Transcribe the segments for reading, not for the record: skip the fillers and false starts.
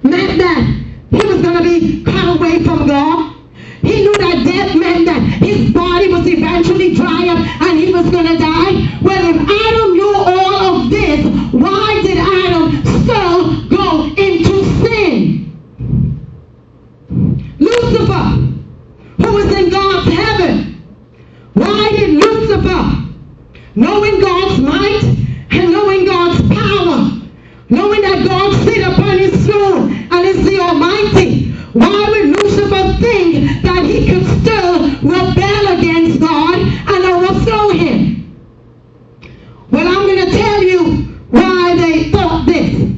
meant that he was going to be cut away from God. He knew that death meant that his body was eventually dry up and he was going to die. Well, if Adam knew all of this, why did Adam still go into sin? Lucifer, who was in God's heaven, why did Lucifer, knowing God's might and knowing God's power, knowing that God sit upon his throne and is the Almighty, why would Lucifer think that he could still rebel against God and overthrow him? Well, I'm going to tell you why they thought this.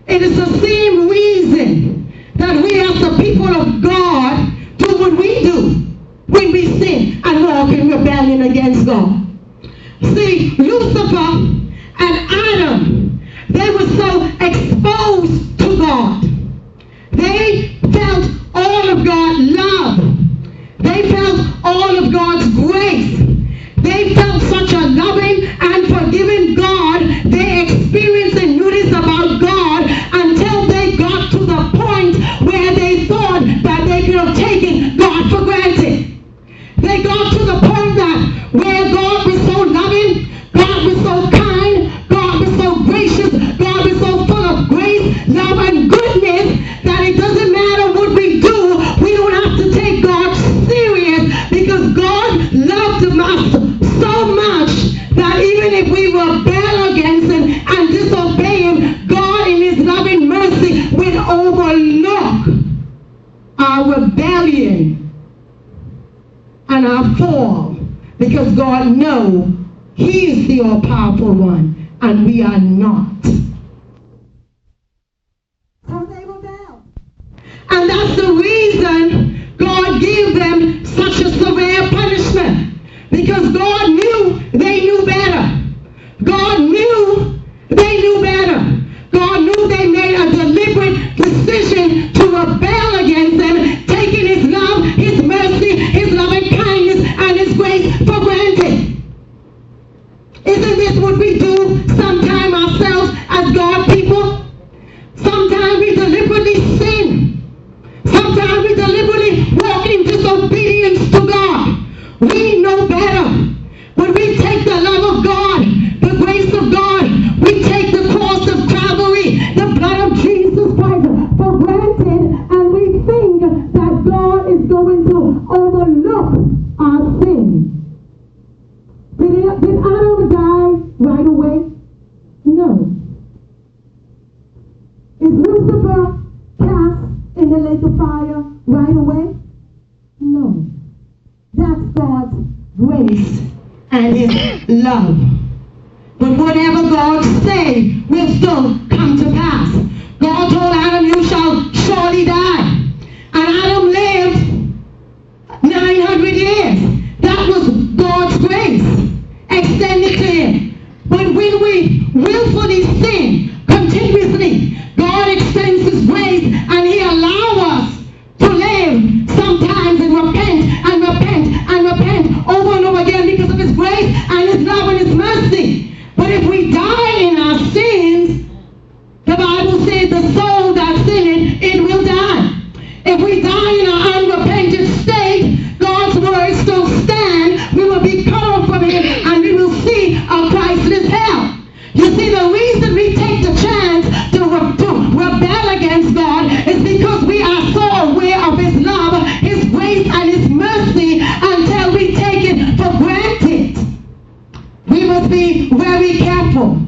It is the same reason that we as the people of God do what we do when we sin and walk in rebellion against God. See, Lucifer and Adam, they were so exposed to God. They felt all of God's love. They felt all of God's grace. They felt such a loving and forgiving God. They experienced and knew this about God until they got to the point where they thought that they could have taken God for granted. They got to the point that where God was so loving, God was so kind, God was so gracious, God was so full of grace, love, and goodness that it doesn't matter what we do, we don't have to take God serious because God loved us so much that even if we rebel against him and disobey him, God in his loving mercy will overlook our rebellion and our fall because God knows he is the all-powerful one and we are not. So they rebelled. And that's the reason God gave them such a severe punishment. Because God knew they knew better. God knew they knew better. God knew they made a deliberate decision to rebel against him, taking his love, his mercy, his loving kindness, and his grace for granted. Isn't this what we do sometimes ourselves as God people? Sometimes we deliberately sin. Sometimes we deliberately walk in disobedience to God. We know better. When we take the love of God, the grace of God, we take the cross of Calvary, the blood of Jesus Christ for granted, and we think that God is going to overlook our sin. Did Adam die right away? No. Is Lucifer cast in the lake of fire right away? No. That's God's grace and his love. But whatever God say will still come to pass. God told Adam, you shall surely die. And Adam lived 900 years. That was God's grace extended to him. But when we willfully sin continuously, God extends his grace and he allows us to live sometimes and repent and repent and repent over and over again because of his grace and his love and his mercy. But if we die in our sins, the Bible says the soul that sinneth, it will die. If we die in our unrepentant state, God's word still stand. We will be cut off from him and we will see a priceless hell. You see, the reason we take the chance to rebel against God is because we are so aware of his love, his grace, and his mercy until we take it for granted. We must be very careful,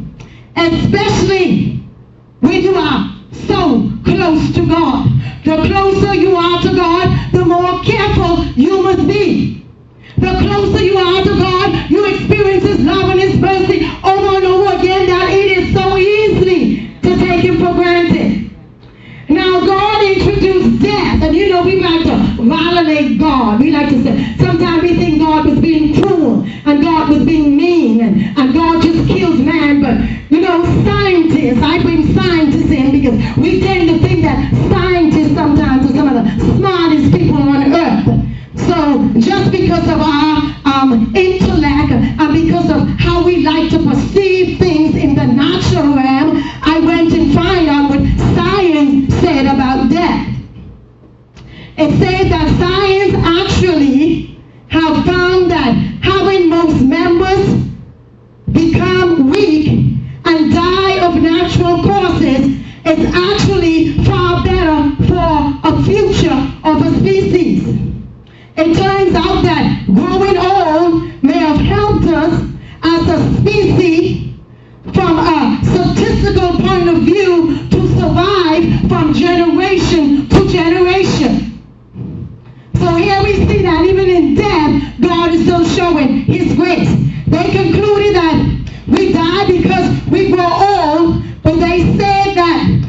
especially when you are so close to God. The closer you are to God, the more careful you must be. The closer you are to God, you experience his love and his mercy over and over again that it is so easy to take him for granted. Now God introduced death, and you know we like to violate God. We like to say, sometimes we think God was being cruel and God was being mean and God just kills man. But you know, scientists, I bring scientists in because we tend to think that scientists sometimes are some of the smartest people on earth. So just because of our intellect and because of how we like to perceive things in the natural realm, I went and found out what science weak and die of natural causes is actually far better for a future of a species. It turns out that growing old may have helped us as a species from a statistical point of view to survive from generation to generation. So here we see that even in death, God is still showing his grace. They concluded that we die because we grow old, but they said that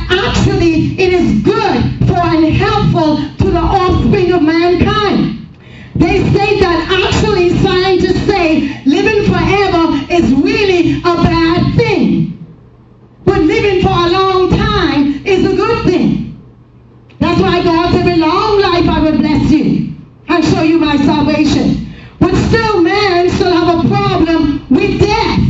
actually it is good for and helpful to the offspring of mankind. They say that actually scientists say living forever is really a bad thing. But living for a long time is a good thing. That's why God said, with long life I will bless you and show you my salvation. But still man still have a problem with death.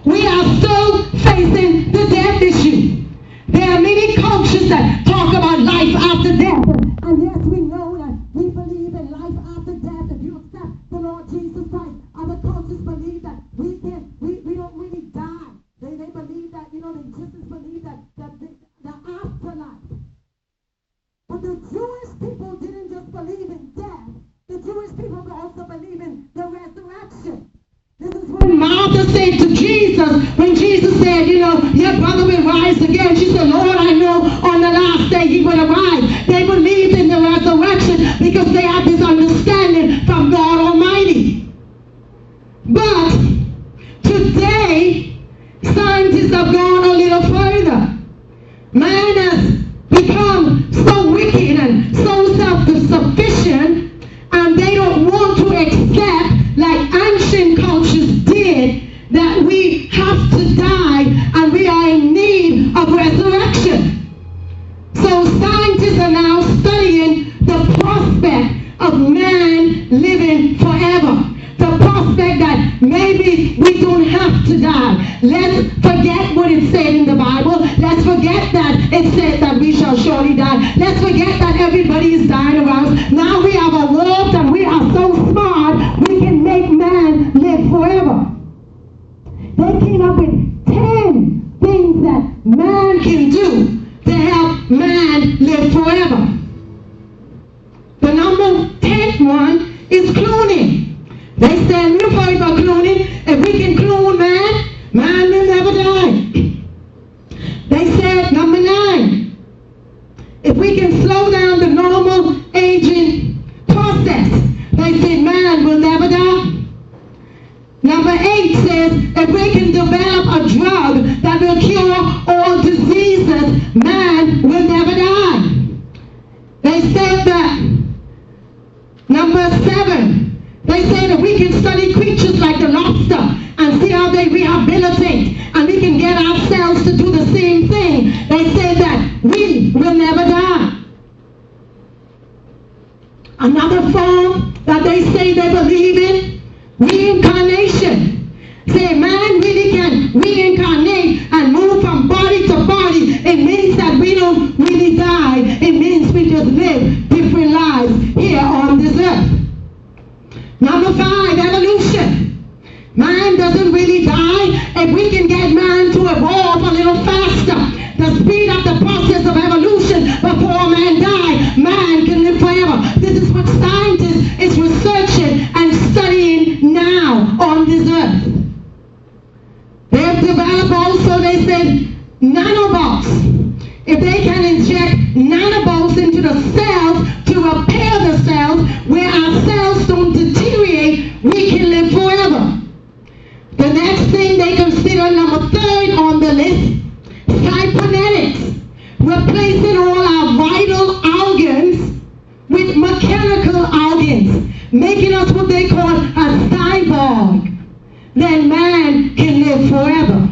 We are still facing the death issue. There are many cultures that talk about life after death. And yes, we know that we believe in life after death. If you accept the Lord Jesus Christ, other cultures believe that we don't really die. They believe that, the Egyptians believe that the afterlife. But the Jewish people didn't just believe in death. The Jewish people also believe in the resurrection. This is when Martha said to Jesus, when Jesus said, your brother will rise again. She said, Lord, I know on the last day he will arise. They believed in the resurrection because they had this understanding from God Almighty. But today, scientists have gone a little further. Man has become so wicked and so self-sufficient, and they don't want to accept, like ancient cultures did, that we have to die and we are in need of resurrection. So scientists are now studying the prospect of man living forever. The prospect that maybe we don't have to die. Let's forget what it said in the Bible. Let's forget that it said that we shall surely die. Let's forget that everybody is dying around us. Now we have evolved and we are so smart we can make man live forever. They came up with 10 things that man can do to help man live forever. The number 10th one is cloning. They said, we've heard about cloning. If we can clone man, man will never die. They said, number 9, if we can slow down the normal aging process, they said man will never die. Number 8 says, if we can develop a drug that will cure all diseases, man will never die. They said that. Number 7, they say that we can study creatures like the lobster and see how they rehabilitate, and we can get ourselves to do the same thing. They say that we will never die. Another form that they say they believe in, reincarnation. Say man really can reincarnate and move from body to body. It means that we don't really die. It means we just live different lives here on this earth. Number 5, evolution. Man doesn't really die. If we can get man to evolve a little faster, to speed up the process of evolution before man dies, man can live forever. This is what scientists is researching and studying now on this earth. They have developed also, they said, nanobots. If they can inject nanobots into the cells to repair the cells, where our cells don't deteriorate, we can live forever. The next thing they consider, number 3 on the list, cybernetics. Replacing all our vital organs with mechanical organs, making us what they call a cyborg. Then man can live forever.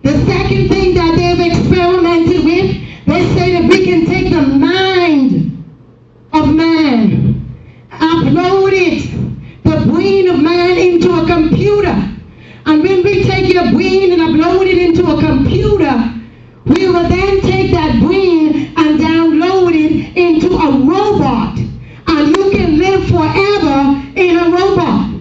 The second thing that they've experimented with, they say that we can take the mind of man, upload it, the brain of man, into a computer. And when we take your brain and upload it into a computer, we will then take that brain and download it into a robot. And you can live forever in a robot.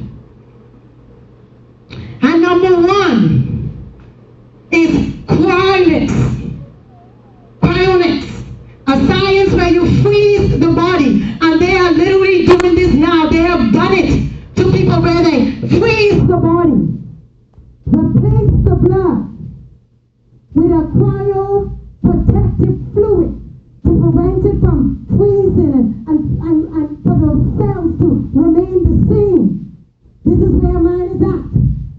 body. Replace the blood with a cryoprotective fluid to prevent it from freezing and for the cells to remain the same. This is where mine is at.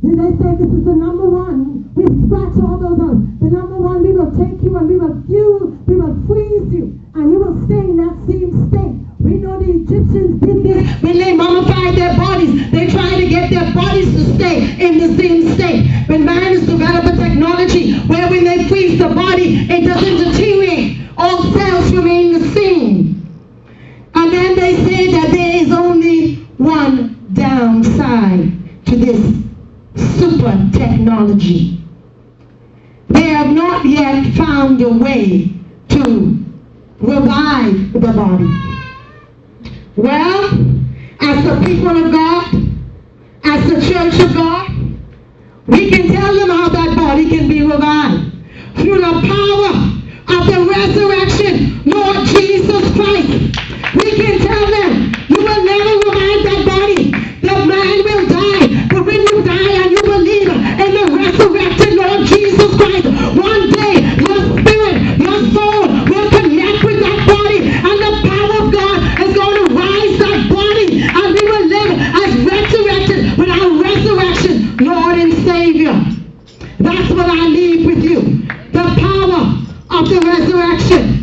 They say this is the number one. We scratch all those out. The number one, we will take you and we will freeze you, and you will stay in that same state. We know the Egyptians did this when they mummified their bodies. They tried to get their bodies to stay in the same state. But man has developed a technology where when they freeze the body, it doesn't deteriorate. All cells remain the same. And then they say that there is only one downside to this super technology. They have not yet found a way to revive the body. Well, as the people of God, as the church of God, we can tell them how that body can be revived. Through the power of the resurrection, Lord Jesus Christ. We can tell them, you will never revive that body. The man will die. But when you die and you believe in the resurrected Lord Jesus Christ, one day your spirit, your soul will connect with that body, and the power of God is going to rise that body, and we will live as resurrected with our resurrection Lord and Savior. That's what I leave with you. The power of the resurrection.